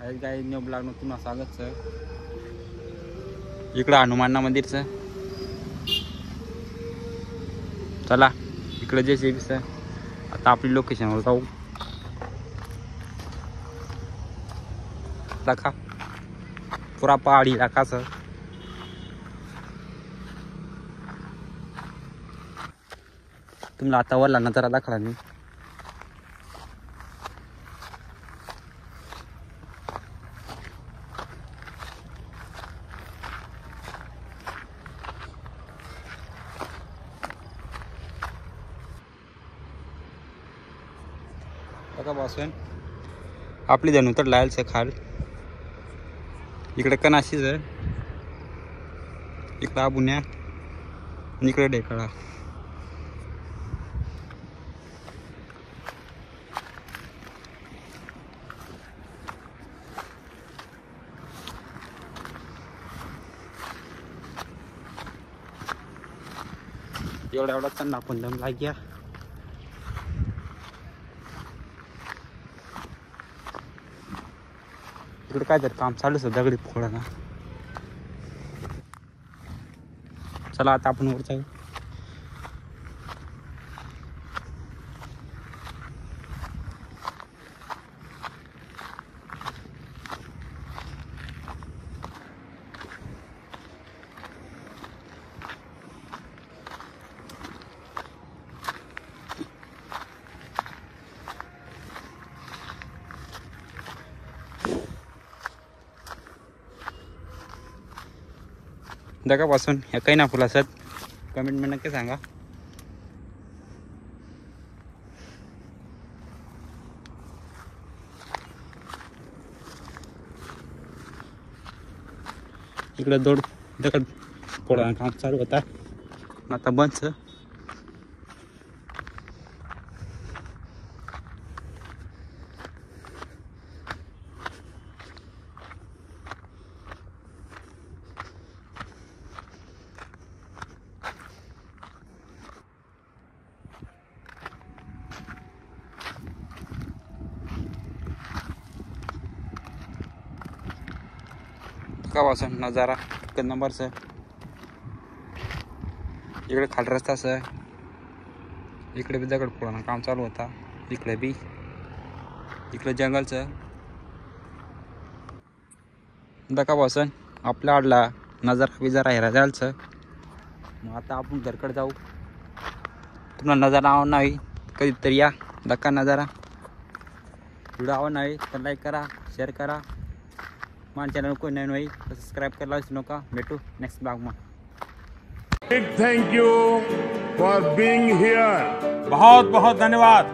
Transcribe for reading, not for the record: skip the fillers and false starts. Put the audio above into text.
काही new blog નું तुम्हाला स्वागत છે। इकडे हनुमान मंदिर છે। चला इकडे जे सेविस आहे आता आपली लोकेशनवर जाऊ। दाखा पुरा पहाडी इलाका છે। तुम्हाला आता वरला नजारा दाखवला मी। बघापासून आपली धनु तर लायल से खाल इकडे कनाशीच आहे, इकडे आबुन्या आणि इकडे ढेकळा। एवढा एवढा चन्ना पण दम लाग्या। इकडे काय तर काम चालूच आहे दगडी फोडायला। चला आता आपण वर जाऊ। जगापासून ह्या काही ना फुल असत कमेंट मध्ये नक्की सांगा। इकडे दगड फोडायचं काम चालू होता, आता बंद आहे। गावासन नजारा एक नंबर से। इकडे खाली रस्ता से, इकडे भी दगड फोडायचं काम चालू होता, इकडे भी इकडे जंगल से। दकापासून आपल्या आडला नजारा बिजारा हेरा जायचं। मग आता आपण घरकडे जाऊ। तुम्हाला नजारा आवड नाही कधीतरी या दक्का नजारा। व्हिडिओ आवड नाही तर लाईक करा, शेअर करा। हमारे चैनल को नए नए सब्सक्राइब कर लो। इसनों का बेटू नेक्स्ट ब्लॉग में। Big thank you for being here। बहुत बहुत धन्यवाद।